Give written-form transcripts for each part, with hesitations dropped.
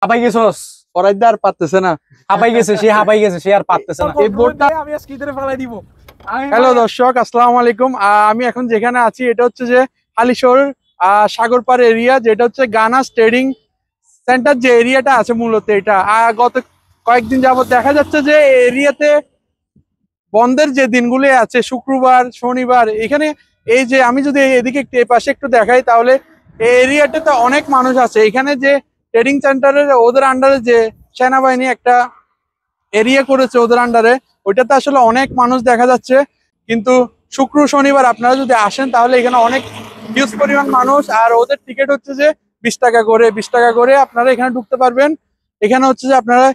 হাঁপাই গেছস ফরাইদা আর পারতেছে না, হাঁপাই গেছে সে হাঁপাই গেছে সে আর পারতেছে না। এই বোর্ডটা আমি আজকে ইদারে ফেলাই দিব। হ্যালো দর্শক, আসসালামু আলাইকুম। আমি এখন যেখানে আছি এটা হচ্ছে যে হালিশহর সাগরপাড় এরিয়া, যেটা হচ্ছে গানাস ট্রেডিং সেন্টার যে এরিয়াটা আছে মূলত এটা। গত কয়েকদিন যাবত দেখা যাচ্ছে যে এরিয়াতে বন্ধের যে দিনগুলি আছে শুক্রবার শনিবার, এখানে এই যে আমি যদি এদিকে একটু এই পাশে একটু দেখাই তাহলে এই এরিয়াটাতে অনেক মানুষ আছে। এখানে যে ট্রেডিং সেন্টারের ওদের আন্ডারে যে সেনাবাহিনী একটা এরিয়া করেছে ওদের আন্ডারে, ওইটাতে আসলে অনেক মানুষ দেখা যাচ্ছে। কিন্তু শুক্র শনিবার আপনারা যদি আসেন তাহলে এখানে অনেক হিউজ পরিমাণ মানুষ, আর ওদের টিকিট হচ্ছে যে 20 টাকা করে আপনারা এখানে ঢুকতে পারবেন। এখানে হচ্ছে যে আপনারা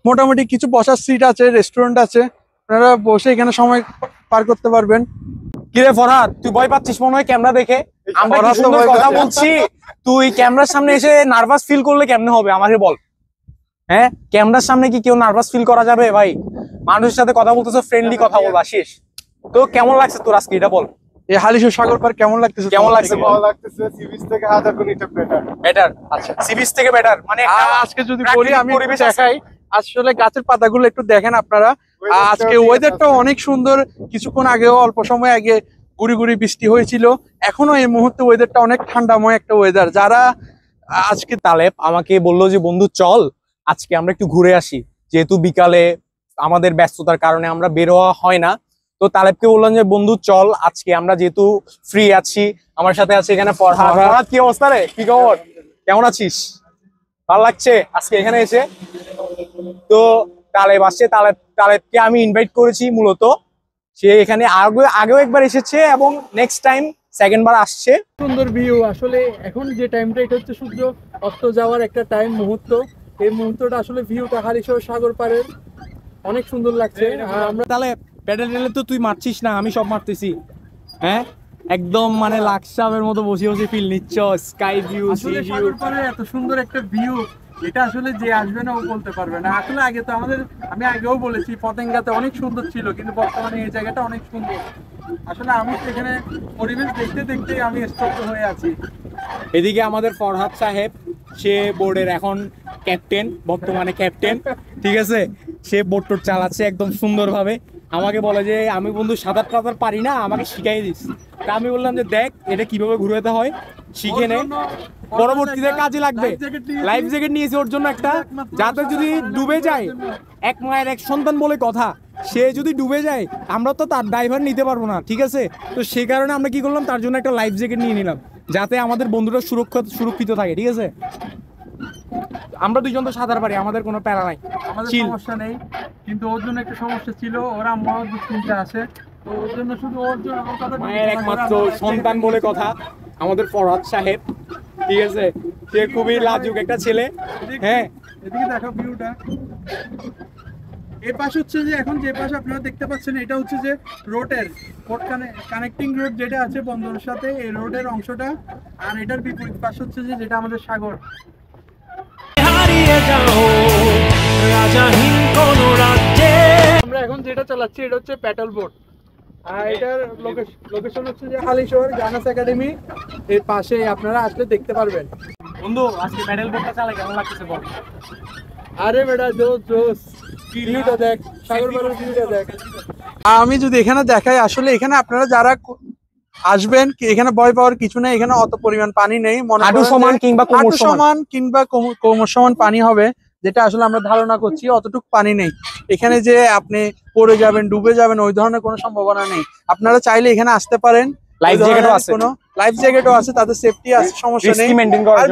মোটামুটি কিছু বসার সিট আছে, রেস্টুরেন্ট আছে, আপনারা বসে এখানে সময় পার করতে পারবেন। কিরে ফরহাদ, তুই ভয় পাচ্ছিস মনে হয় ক্যামেরা দেখে? আমরা কি সুন্দর কথা বলছি, তুই ক্যামেরার সামনে এসে নার্ভাস ফিল করলে কেমনে হবে আমাকে বল। হ্যাঁ, ক্যামেরার সামনে কি কেউ নার্ভাস ফিল করা যাবে ভাই? মানুষের সাথে কথা বলতেছো, ফ্রেন্ডলি কথা বল আসিস। তো কেমন লাগছে তোর আজকে এটা বল। এই হালিশহর সাগর পার কেমন লাগতেছে? কেমন লাগছে? ভালো লাগতেছে। সি বিচ থেকে 1000 গুণ এটা বেটার। বেটার? আচ্ছা, সি বিচ থেকে বেটার মানে আজকে যদি বলি আমি একটু দেখাই, আসলে গাছের পাতাগুলো একটু দেখেন আপনারা। আজকে ওয়েদারটা অনেক সুন্দর। কিছুক্ষণ আগেও অল্প সময় আগে গুড়ি গুড়ি বৃষ্টি হয়েছিল, এখনো এই মুহূর্তে ওয়েদারটা অনেক ঠান্ডাময় একটা ওয়েদার। যারা আজকে তালেব আমাকে বললো যে বন্ধু চল আজকে আমরা একটু ঘুরে আসি, যেহেতু বিকালে আমাদের ব্যস্ততার কারণে আমরা বের হওয়া হয় না। তো তালেবকে বললাম যে বন্ধু চল আজকে আমরা যেহেতু ফ্রি আছি, আমার সাথে আছে এখানে ফরহাদ। ফরহাদ, কি অবস্থা রে? কি খবর? কেমন আছিস? ভালো লাগছে আজকে এখানে এসে? তো তালেব আসছে, তালেবকে আমি ইনভাইট করেছি মূলত। সে এখানে আগেও একবার এসেছে এবং নেক্সট টাইম সেকেন্ড বার আসছে। সুন্দর ভিউ। আসলে এখন যে টাইমটা এটা হচ্ছে সূর্য অস্ত যাওয়ার একটা টাইম মুহূর্ত। এই মুহূর্তটা আসলে ভিউটা হালিশহর সাগর পাড়ের অনেক সুন্দর লাগছে। আমরা তাহলে প্যাডেল টেলে তো তুই মারছিস না, আমি সব মারতেছি। হ্যাঁ, একদম মানে লাকসাবের মতো বসে বসে ফিল নিচ্ছ, স্কাই ভিউ, সি আসলে ভিউ। সাগর পাড়ে এত সুন্দর একটা ভিউ, এটা আসলে যে আসবে না ও বলতে পারবে না। আসলে আগে তো আমি আগেও বলেছি পতেঙ্গাতে অনেক সুন্দর ছিল, কিন্তু বর্তমানে এই জায়গাটা অনেক সুন্দর। আসলে আমি তো এখানে পরিবেশ দেখতে দেখতে আমি স্তব্ধ হয়ে আছি। এদিকে আমাদের ফরহাদ সাহেব, সে বোর্ডের এখন ক্যাপ্টেন, বর্তমানে ক্যাপ্টেন, ঠিক আছে। সে বোট টোট চালাচ্ছে একদম সুন্দরভাবে। আমাকে বলে যে আমি বন্ধু সাঁতার টাতার পারি না, আমাকে শিখাই দিস। তা আমি বললাম যে দেখ এটা কিভাবে ঘুরাতে হয় শিখে নে, পরবর্তীতে কাজে লাগবে। লাইফ জ্যাকেট নিয়েছি ওর জন্য একটা, যাতে যদি ডুবে যায়, এক মায়ের এক সন্তান বলে কথা, সে যদি ডুবে যায় আমরা তো তার ড্রাইভার নিতে পারবো না, ঠিক আছে। তো সেই কারণে আমরা কি করলাম, তার জন্য একটা লাইফ জ্যাকেট নিয়ে নিলাম, যাতে আমাদের বন্ধুরা সুরক্ষিত থাকে, ঠিক আছে। আমরা দুইজন তো সাঁতার পারি, আমাদের কোনো প্যারা নাই, আমাদের Chill. সমস্যা নেই। কিন্তু ওর জন্য একটা সমস্যা ছিল, ওরা মহা দুশ্চিন্তা আছে। তো ওর জন্য শুধু ওর জন্য ওর কথা মায়ের একমাত্র সন্তান বলে কথা আমাদের ফরহাদ সাহেব, ঠিক আছে। সে খুবই লাজুক একটা ছেলে। হ্যাঁ, এদিকে দেখো ভিউটা। এই পাশ হচ্ছে যে এখন যে পাশ আপনারা দেখতে পাচ্ছেন এটা হচ্ছে যে রোডের কানেক্টিং রোড যেটা আছে বন্দরের সাথে, এই রোডের অংশটা। আর এটার বিপরীত পাশ হচ্ছে যে যেটা আমাদের সাগর। আমরা এখন যেটা চালাচ্ছি এটা হচ্ছে প্যাডেল বোট। আর এটার লোকেশন হচ্ছে যে হালিশহর গানাস একাডেমি এর পাশে, আপনারা আসলে দেখতে পারবেন। বন্ধু আজকে প্যাডেল বোটটা চালাই কেমন লাগতেছে বল? আরে বেটা জোস, ভিউটা দেখ, সাগর পাড়ের ভিউটা দেখ। আমি যদি এখানে দেখাই, আসলে এখানে আপনারা যারা আসবেন এখানে ভয় পাওয়ার কিছু নেই। এখানে অত পরিমাণ পানি নেই, হাঁটু সমান কিংবা কোমর সমান কিংবা কোমর সমান পানি হবে, যেটা আসলে আমরা ধারণা করছি। অতটুকু পানি নেই এখানে যে আপনি পড়ে যাবেন ডুবে যাবেন ওই ধরনের কোনো সম্ভাবনা নেই। আপনারা চাইলে এখানে আসতে পারেন। লাইফ জ্যাকেটও আছে, লাইফ জ্যাকেটও আছে, তাদের সেফটি আছে, সমস্যা নেই। আর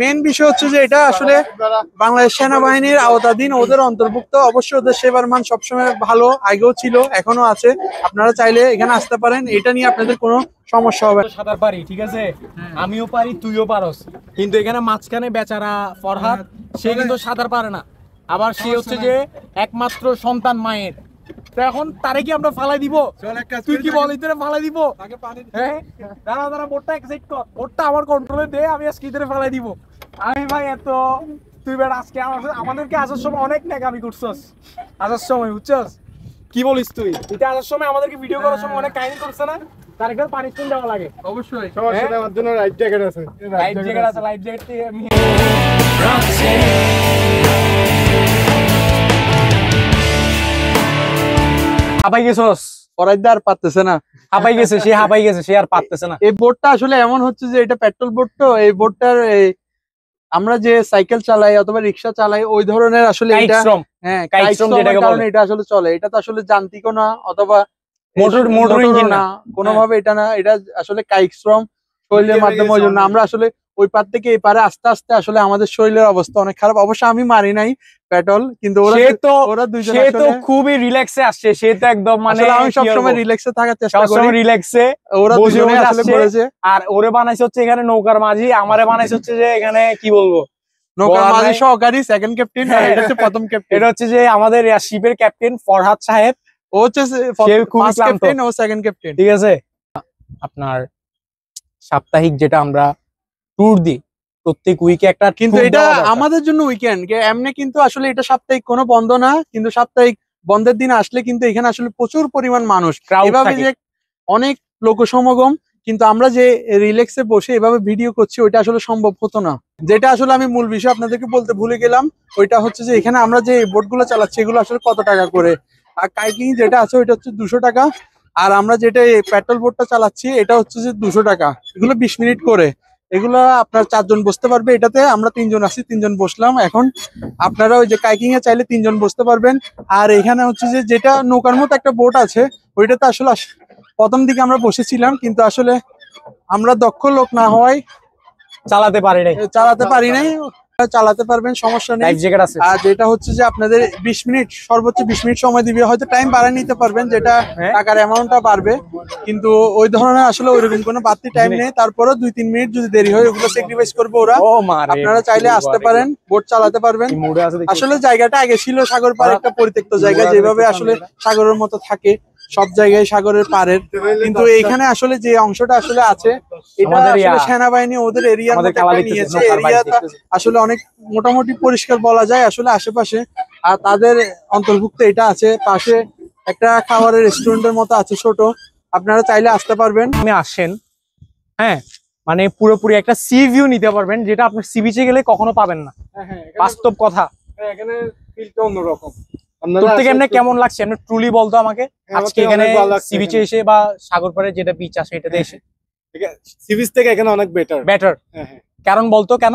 মেন বিষয় হচ্ছে যে এটা আসলে বাংলাদেশ সেনাবাহিনীর আওতাধীন, ওদের অন্তর্ভুক্ত। অবশ্যই ওদের সেবার মান সবসময় ভালো, আগেও ছিল এখনো আছে। আপনারা চাইলে এখানে আসতে পারেন, এটা নিয়ে আপনাদের কোনো সমস্যা হবে না। সাঁতার পারি, ঠিক আছে, আমিও পারি, তুইও পারস। কিন্তু এখানে মাঝখানে বেচারা ফরহাদ, সে কিন্তু সাঁতার পারে না। আবার সে হচ্ছে যে একমাত্র সন্তান মায়ের। তো এখন তারে কি আমরা ফালাই দিব? তুই কি বল, ইতরে ফালাই দিব? হ্যাঁ, দাঁড়া বোটটা এক্সাইট কর, বোটটা আমার কন্ট্রোলে দে, আমি আজকে ইতরে ফালাই দিব। আমি ভাই এত, তুই বেটা আজকে আমাদেরকে আসার সময় অনেক ন্যাকামি করছস, আসার সময় বুঝছস? কি বলিস তুই? এটা আসার সময় আমাদেরকে ভিডিও করার সময় অনেক কাহিনী করছে না? তার একটা পানিশমেন্ট দেওয়া লাগে অবশ্যই। সমস্যা নেই, আমার জন্য লাইফ জ্যাকেট আছে। লাইফ জ্যাকেট আছে, লাইফ জ্যাকেট দিয়ে আমি হাঁপাই গেছস, ফরাইদা আর পারতেছে না। হাঁপাই গেছে সে, হাঁপাই গেছে সে, আর পারতেছে না। এই বোটটা আসলে এমন হচ্ছে যে এটা পেট্রোল বোট, তো এই বোটটার আমরা যে সাইকেল চালাই অথবা রিক্সা চালাই ওই ধরনের আসলে কায়িক এটা, শ্রম, হ্যাঁ কায়িক কায়িক শ্রম শ্রমের যেটাকে কারণে বলে। এটা আসলে চলে। এটা তো আসলে যান্ত্রিকও না অথবা মোটর মোটরও ইঞ্জিন না। কোনোভাবে এটা না, এটা আসলে কায়িক শ্রম শরীরের মাধ্যমে। ওই জন্য আমরা আসলে ওই পার থেকে এই পারে আস্তে আস্তে আসলে আমাদের শরীরের অবস্থা অনেক খারাপ। অবশ্য আমি মারি নাই পেট্রোল, কিন্তু ওরা ওরা দুইজন সে তো আসলে, খুবই রিল্যাক্সে আসছে, সে তো একদম মানে আসলে আমি সবসময় রিল্যাক্সে থাকার চেষ্টা করি, সবসময় রিল্যাক্সে। ওরা বসে দুজনে বসে আসলে আসছে। করেছে। আর ওরে বানাইছে হচ্ছে এখানে নৌকার মাঝি, আমারে বানাইছে হচ্ছে যে এখানে কি বলবো, নৌকার বলার মাঝি নাই। সহকারী সেকেন্ড ক্যাপ্টেন, হ্যাঁ, এটা হচ্ছে প্রথম ক্যাপ্টেন। এটা হচ্ছে যে আমাদের শিপের ক্যাপ্টেন ফরহাদ সাহেব, ও হচ্ছে সে খুবই ফার্স্ট ক্লান্ত। ক্যাপ্টেন, ও সেকেন্ড ক্যাপ্টেন। ঠিক আছে। আপনার সাপ্তাহিক যেটা আমরা ট্যুর দিই প্রত্যেক উইকে একটা, কিন্তু tour এটা দেওয়া দরকার। আমাদের জন্য উইকেন্ড, এমনি কিন্তু আসলে এটা সাপ্তাহিক কোনো বন্ধ না, কিন্তু সাপ্তাহিক বন্ধের দিন আসলে কিন্তু এখানে আসলে প্রচুর পরিমাণ মানুষ, Crowd এভাবে থাকে। যে অনেক লোক সমাগম, কিন্তু আমরা যে রিল্যাক্সে বসে এভাবে ভিডিও করছি ওইটা আসলে সম্ভব হতো না। যেটা আসলে আমি মূল বিষয় আপনাদেরকে বলতে ভুলে গেলাম, ওইটা হচ্ছে যে এখানে আমরা যে বোটগুলো চালাচ্ছি এগুলো আসলে কত টাকা করে। আর কাইকিং যেটা আছে ওইটা হচ্ছে 200 টাকা, আর আমরা যেটা পেট্রোল বোটটা চালাচ্ছি এটা হচ্ছে যে 200 টাকা। এগুলো 20 মিনিট করে, এগুলো আপনার 4 জন বসতে পারবে। এটাতে আমরা 3 জন আছি, 3 জন বসলাম। এখন আপনারা ওই যে কাইকিং এ চাইলে 3 জন বসতে পারবেন। আর এখানে হচ্ছে যে যেটা নৌকার মতো একটা বোট আছে, ওইটাতে আসলে প্রথম দিকে আমরা বসেছিলাম, কিন্তু আসলে আমরা দক্ষ লোক না হওয়ায় চালাতে পারি নাই। চালাতে পারি নাই। চালাতে পারবেন, সমস্যা নেই। লাইফ জ্যাকেট আছে। আর যেটা হচ্ছে যে আপনাদের 20 মিনিট, সর্বোচ্চ 20 মিনিট সময় দিবে, হয়তো টাইম বাড়ায় নিতে পারবেন, যেটা হ্যাঁ। টাকার অ্যামাউন্টটা বাড়বে, কিন্তু ওই ধরনের আসলে ওইরকম কোনো বাড়তি টাইম নেই। তারপরেও 2-3 মিনিট যদি দেরি হয় ওগুলো স্যাক্রিফাইস করবে ওরা। ও মারে, আপনারা চাইলে আসতে পারেন, বোট চালাতে পারবেন। এই মুডে আছে দেখি। আসলে জায়গাটা আগে ছিল সাগর পাড়, একটা পরিত্যক্ত জায়গা, যেভাবে আসলে সাগরের মতো থাকে সব জায়গায় সাগরের পাড়ের, কিন্তু এইখানে আসলে যে অংশটা আসলে আছে এটা আমাদের আসলে সেনাবাহিনী ওদের এরিয়ার আমাদের মধ্যে কালা একটা দেখতেছে, নিয়েছে। নৌকার বাইরে এরিয়াটা দেখতেছে। আসলে অনেক মোটামুটি পরিষ্কার বলা যায় আসলে আশেপাশে। আর তাদের অন্তর্ভুক্ত এটা আছে, পাশে একটা খাবারের রেস্টুরেন্টের মতো আছে ছোট, আপনারা চাইলে আসতে পারবেন। আপনি আসেন, হ্যাঁ, মানে পুরোপুরি একটা সি ভিউ নিতে পারবেন, যেটা আপনি সি বিচে গেলে কখনো পাবেন না। বাস্তব কথা। এখানে ফিলটা অন্যরকম। তোর থেকে এমনি কেমন লাগছে, এমনি ট্রুলি বলতো আমাকে আজকে এখানে সি বিচে এসে বা সাগর পাড়ে যেটা বিচ আছে এটাতে এসে। সি বিচ থেকে এখানে অনেক বেটার। বেটার। কারণ বলতো কেন?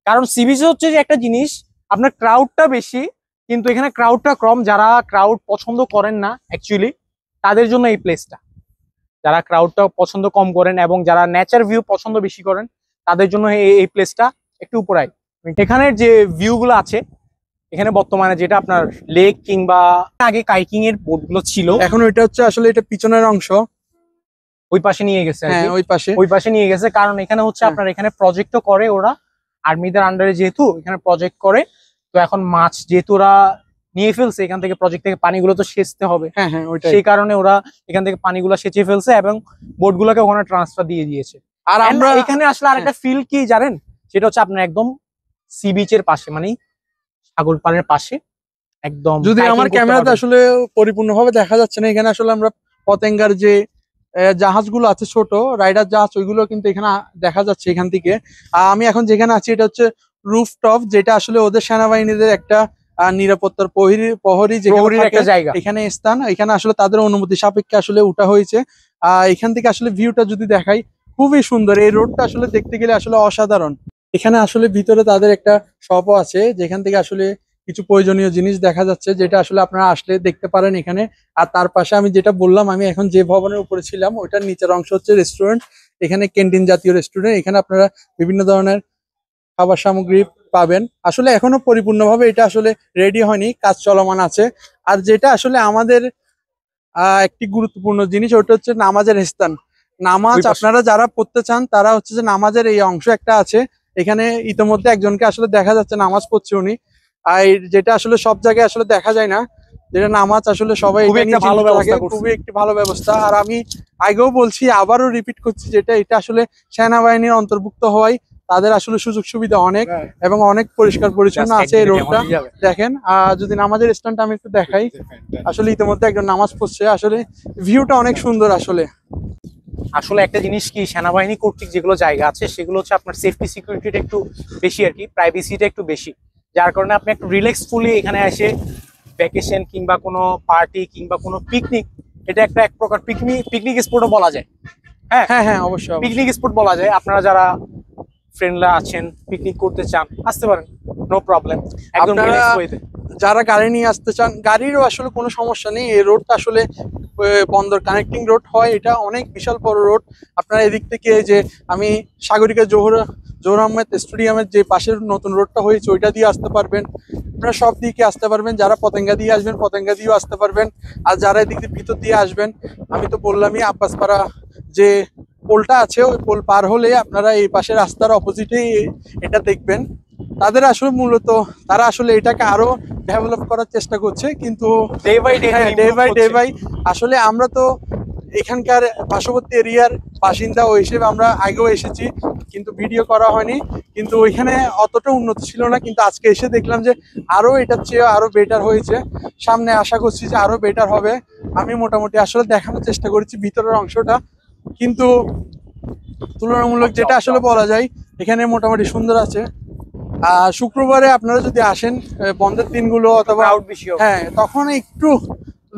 কারণ সি বিচে হচ্ছে যে একটা জিনিস, আপনার ক্রাউডটা বেশি, কিন্তু এখানে ক্রাউডটা কম। যারা ক্রাউড পছন্দ করেন না অ্যাকচুয়ালি, তাদের জন্য এই প্লেসটা। যারা ক্রাউডটা পছন্দ কম করেন এবং যারা নেচার ভিউ পছন্দ বেশি করেন, তাদের জন্য এই প্লেসটা একটু উপরাই। এখানের যে ভিউ গুলো আছে, এখানে বর্তমানে যেটা আপনার লেক কিংবা আগে কাইকিং এর বোট গুলো ছিল, এখন ওইটা হচ্ছে আসলে এটা পিছনের অংশ, ওই পাশে নিয়ে গেছে আর কি। হ্যাঁ ওই পাশে নিয়ে গেছে, কারণ এখানে হচ্ছে আপনার এখানে প্রজেক্টও করে ওরা, আর্মিদের আন্ডারে যেহেতু এখানে প্রজেক্ট করে, তো এখন মাছ যেহেতু ওরা নিয়ে ফেলছে এখান থেকে, প্রজেক্ট থেকে পানিগুলো তো সেচতে হবে, হ্যাঁ হ্যাঁ ওইটাই। সেই কারণে ওরা এখান থেকে পানিগুলো সেচে ফেলছে এবং বোটগুলোকে ওখানে ট্রান্সফার দিয়ে দিয়েছে। আর আমরা আমরা এখানে আসলে আরেকটা ফিল কি জানেন, সেটা হচ্ছে আপনার একদম সি বিচের পাশে, মানে সাগর পাড়ের পাশে একদম। যদি hiking আমার করতে ক্যামেরাতে পারবেন। আসলে পরিপূর্ণভাবে দেখা যাচ্ছে না, এখানে আসলে আমরা পতেঙ্গার যে জাহাজগুলো আছে ছোট রাইডার জাহাজ, ওইগুলো কিন্তু এখানে দেখা যাচ্ছে এখান থেকে। আমি এখন যেখানে আছি এটা হচ্ছে রুফটপ, যেটা আসলে ওদের সেনাবাহিনীদের একটা নিরাপত্তার প্রহরী যেখানে প্রহরীর থাকে, একটা জায়গা। এখানে স্থান, এখানে আসলে তাদের অনুমতি সাপেক্ষে আসলে উঠা হয়েছে। এখান থেকে আসলে ভিউটা যদি দেখাই খুবই সুন্দর। এই রোডটা আসলে দেখতে গেলে আসলে অসাধারণ। এখানে আসলে ভিতরে তাদের একটা শপও আছে, যেখান থেকে আসলে কিছু প্রয়োজনীয় জিনিস দেখা যাচ্ছে, যেটা আসলে আপনারা আসলে দেখতে পারেন এখানে। আর তার পাশে আমি যেটা বললাম, আমি এখন যে ভবনের উপরে ছিলাম ওইটার নিচের অংশ হচ্ছে রেস্টুরেন্ট। এখানে ক্যান্টিন জাতীয় রেস্টুরেন্ট, এখানে আপনারা বিভিন্ন ধরনের খাবার সামগ্রী পাবেন। আসলে এখনো পরিপূর্ণভাবে এটা আসলে রেডি হয়নি, কাজ চলমান আছে। আর যেটা আসলে আমাদের একটি গুরুত্বপূর্ণ জিনিস, ওটা হচ্ছে নামাজের স্থান। নামাজ ওই পাশে। আপনারা যারা পড়তে চান তারা হচ্ছে যে নামাজের এই অংশ একটা আছে এখানে। ইতিমধ্যে একজনকে আসলে দেখা যাচ্ছে নামাজ পড়ছে উনি, আর যেটা আসলে সব জায়গায় আসলে দেখা যায় না, যেটা নামাজ আসলে সবাই খুবই এটা নিয়ে একটা ভালো চিন্তিত ব্যবস্থা থাকে। করছে। খুবই একটি ভালো ব্যবস্থা। আর আমি আগেও বলছি, আবারও রিপিট করছি, যেটা এটা আসলে সেনাবাহিনীর অন্তর্ভুক্ত হওয়ায় তাদের আসলে সুযোগ সুবিধা অনেক, এবং অনেক পরিষ্কার পরিচ্ছন্ন আছে এই রোডটা। দেখেন যদি নামাজের স্থানটা আমি একটু দেখাই, আসলে ইতিমধ্যে একজন নামাজ পড়ছে। আসলে ভিউটা অনেক সুন্দর আসলে। আসলে একটা জিনিস কি, সেনাবাহিনী কর্তৃক যেগুলো জায়গা আছে সেগুলো হচ্ছে আপনার সেফটি সিকিউরিটিটা একটু বেশি আর কি, প্রাইভেসিটা একটু বেশি, যার কারণে আপনি একটু রিল্যাক্সফুলি এখানে এসে ভ্যাকেশন কিংবা কোনো পার্টি কিংবা কোনো পিকনিক, এটা একটা এক প্রকার পিকনিক স্পটও বলা যায়। হ্যাঁ হ্যাঁ হ্যাঁ, অবশ্যই অবশ্যই। পিকনিক স্পট বলা যায়। আপনারা যারা ফ্রেন্ডরা আছেন পিকনিক করতে চান আসতে পারেন, নো প্রবলেম, একদম আপনারা রিল্যাক্স ওয়েতে। যারা গাড়ি নিয়ে আসতে চান, গাড়িরও আসলে কোনো সমস্যা নেই। এই রোডটা আসলে বন্দর কানেক্টিং রোড হয়, এটা অনেক বিশাল বড় রোড। আপনারা এদিক থেকে যে আমি সাগরিকা জোহর আহমেদ স্টেডিয়ামের যে পাশের নতুন রোডটা হয়েছে ওইটা দিয়ে আসতে পারবেন। আপনারা সব দিকে আসতে পারবেন, যারা পতেঙ্গা দিয়ে আসবেন পতেঙ্গা দিয়েও আসতে পারবেন, আর যারা এদিক দিয়ে ভিতর দিয়ে আসবেন, আমি তো বললামই আব্বাসপাড়া যে পোলটা আছে ওই পোল পার হলে আপনারা এই পাশে রাস্তার অপোজিটেই এটা দেখবেন। তাদের আসলে মূলত তারা আসলে এটাকে আরো ডেভেলপ করার চেষ্টা করছে, কিন্তু day by day day by আসলে আমরা তো এখানকার পার্শ্ববর্তী এরিয়ার বাসিন্দা ওই হিসেবে আমরা আগেও এসেছি, কিন্তু ভিডিও করা হয়নি, কিন্তু ওইখানে অতটা উন্নত ছিল না, কিন্তু আজকে এসে দেখলাম যে আরো এটার চেয়ে আরো বেটার হয়েছে। সামনে আশা করছি যে আরো বেটার হবে। আমি মোটামুটি আসলে দেখানোর চেষ্টা করেছি ভিতরের অংশটা, কিন্তু তুলনামূলক যেটা আসলে বলা যায় এখানে মোটামুটি সুন্দর আছে। শুক্রবারে আপনারা যদি আসেন বন্ধের দিনগুলো অথবা ক্রাউড বেশি হবে। হ্যাঁ তখন একটু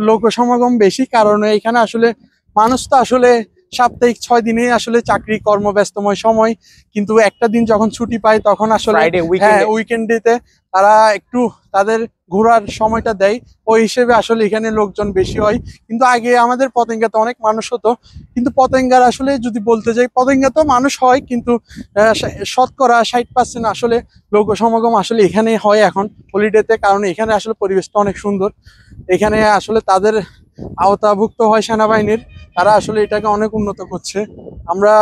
লোক সমাগম বেশি, কারণ এখানে আসলে মানুষ তো আসলে সাপ্তাহিক 6 দিনে আসলে চাকরি কর্মব্যস্তময় সময়, কিন্তু একটা দিন যখন ছুটি পায় তখন আসলে Friday, weekend হ্যাঁ এ। উইকেন্ডেতে তারা একটু তাদের ঘোরার সময়টা দেয়, ওই হিসেবে আসলে এখানে লোকজন বেশি হয়। কিন্তু আগে আমাদের পতেঙ্গাতে অনেক মানুষ হতো, কিন্তু পতেঙ্গার আসলে যদি বলতে যাই পতেঙ্গা তো মানুষ হয়, কিন্তু শতকরা 60% আসলে লোক সমাগম আসলে এখানে হয় এখন হলিডেতে, কারণ এখানে আসলে পরিবেশটা অনেক সুন্দর। এখানে আসলে তাদের আওতাভুক্ত হয় সেনাবাহিনীর, তারা আসলে এটাকে অনেক উন্নত করছে। আমরা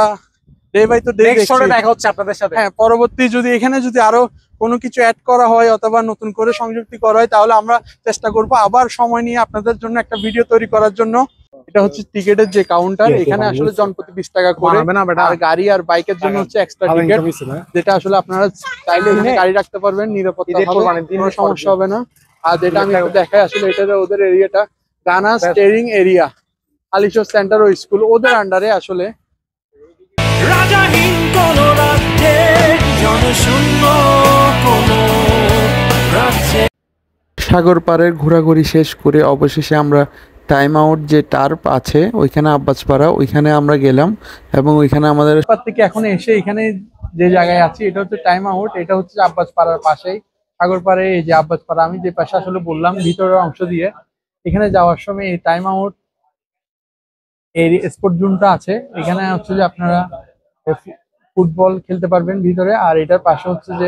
ডে বাই তো ডে নেক্সট শোতে দেখা হচ্ছে আপনাদের সাথে। হ্যাঁ পরবর্তী যদি এখানে যদি আরো কোনো কিছু অ্যাড করা হয় অথবা নতুন করে সংযুক্তি করা হয় তাহলে আমরা চেষ্টা করব আবার সময় নিয়ে আপনাদের জন্য একটা ভিডিও তৈরি করার জন্য। এটা হচ্ছে টিকেটের যে কাউন্টার, এখানে আসলে জনপ্রতি 20 টাকা করে, বানাবে না বেটা। আর গাড়ি আর বাইকের জন্য হচ্ছে এক্সট্রা টিকেট, যেটা আসলে আপনারা চাইলে এখানে গাড়ি রাখতে পারবেন, নিরাপত্তা ঈদের হবে, কোরবানির দিন কোনো সমস্যা হবে না। আর যেটা আমি একটু দেখাই আসলে এটা ওদের এরিয়াটা গানা স্টেরিং এরিয়া, আলিশোর সেন্টার ও স্কুল ওদের আন্ডারে আসলে। রাজাহীন কোন রাজ্যে জনশূন্য কোন রাজ্যে। সাগর পাড়ের ঘোরাঘুরি শেষ করে অবশেষে আমরা টাইম আউট যে টার্প আছে ওইখানে আব্বাসপাড়া ওইখানে আমরা গেলাম, এবং ওইখানে আমাদের আব্বাস থেকে এখন এসে এখানে যে জায়গায় আছি এটা হচ্ছে টাইম আউট, এটা হচ্ছে আব্বাস পাড়ার পাশেই সাগর পাড়ে এই যে আব্বাস পাড়া আমি যে পাশে আসলে বললাম ভিতরের অংশ দিয়ে এখানে যাওয়ার সময় এই টাইম আউট এই স্পোর্ট জোনটা আছে, এখানে হচ্ছে যে আপনারা ফুটবল খেলতে পারবেন ভিতরে, আর এটার পাশে হচ্ছে যে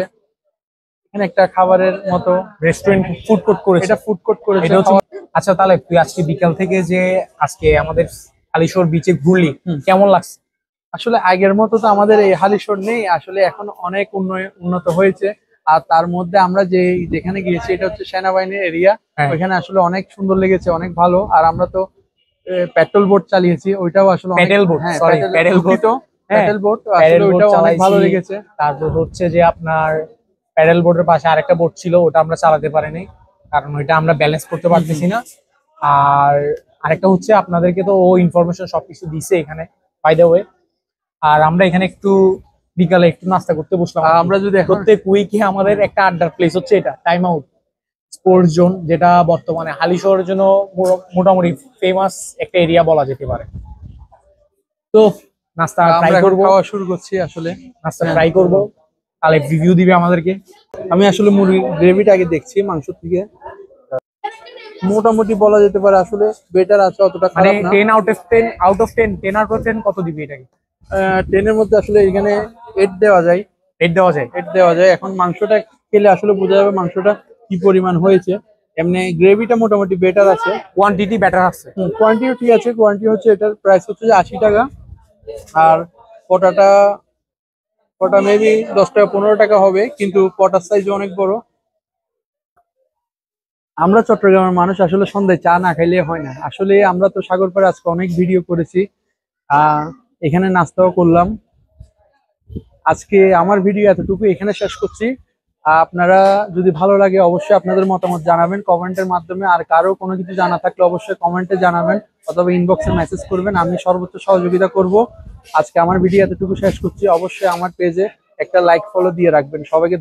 এখানে একটা খাবারের মতো রেস্টুরেন্ট ফুড কোর্ট করেছে। এটা ফুড কোর্ট করেছে। এটা হচ্ছে আচ্ছা তাহলে তুই আজকে বিকাল থেকে যে আজকে আমাদের হালিশহর বিচে ঘুরলি কেমন লাগছে? আসলে আগের মতো তো আমাদের এই হালিশহর নেই, আসলে এখন অনেক উন্নত হয়েছে। আর তার মধ্যে আমরা যেখানে গিয়েছি এটা হচ্ছে সেনাবাহিনীর এরিয়া, হ্যাঁ। ওইখানে আসলে অনেক সুন্দর লেগেছে, অনেক ভালো। আর আমরা তো পেট্রোল বোট চালিয়েছি, ওইটাও আসলে pedal boat, sorry pedal boat, pedal boat আসলে প্যাডেল বোট ওইটাও অনেক ভালো চালাইছি। লেগেছে। তারপর হচ্ছে যে আপনার প্যাডেল বোটের পাশে আরেকটা বোট ছিল, ওটা আমরা চালাতে পারিনি কারণ ওইটা আমরা ব্যালেন্স করতে পারতেছি না। আর আরেকটা হচ্ছে আপনাদেরকে তো ও ইনফরমেশন সবকিছু দিছে এখানে বাই দ্য ওয়ে। আর আমরা এখানে একটু বিকালে একটু নাস্তা করতে বসলাম। আর আমরা যদি এখন প্রত্যেক উইকে আমাদের একটা আড্ডার প্লেস হচ্ছে এটা টাইম আউট স্পোর্টস জোন, যেটা বর্তমানে হালিশহরের জন্য মোটামুটি ফেমাস একটা এরিয়া বলা যেতে পারে। তো নাস্তা আমরা ট্রাই এখন করবো, খাওয়া শুরু করছি আসলে। নাস্তা ট্রাই করবো, তাহলে রিভিউ দিবে আমাদেরকে। আমি আসলে মুরগির গ্রেভিটা আগে দেখছি মাংস থেকে, মোটামুটি বলা যেতে পারে আসলে বেটার আছে, অতটা মানে খারাপ না। 10 আউট অফ 10 আউট অফ 10 কত দিবি এটাকে? 10 এর মধ্যে আসলে এখানে 8 দেওয়া যায়, 8 দেওয়া যায়। 8 দেওয়া যায়। এখন মাংসটা খেলে আসলে বোঝা যাবে মাংসটা কি পরিমাণ হয়েছে। এমনি গ্রেভিটা মোটামুটি বেটার আছে, কোয়ান্টিটি বেটার আছে। কোয়ান্টিটিও ঠিক আছে। কোয়ান্টিটি হচ্ছে এটার প্রাইস হচ্ছে যে 80 টাকা, আর পটা মেবি 10 টাকা 15 টাকা হবে, কিন্তু পটার সাইজ অনেক বড়। আমরা চট্টগ্রামের মানুষ আসলে সন্ধ্যায় চা না খাইলে হয় না। আসলে আমরা তো সাগর পাড়ে আজকে অনেক ভিডিও করেছি, এখানে নাস্তাও করলাম। আজকে আমার ভিডিও এতটুকু, এখানে শেষ করছি। আপনারা যদি ভালো লাগে অবশ্যই আপনাদের মতামত জানাবেন কমেন্টের মাধ্যমে। আর কারো কোনো কিছু জানা থাকলে অবশ্যই কমেন্টে জানাবেন অথবা ইনবক্সে মেসেজ করবেন, আমি সর্বোচ্চ সহযোগিতা করব। আজকে আমার ভিডিও এতটুকু শেষ করছি। অবশ্যই আমার পেজে একটা লাইক ফলো দিয়ে রাখবেন। সবাইকে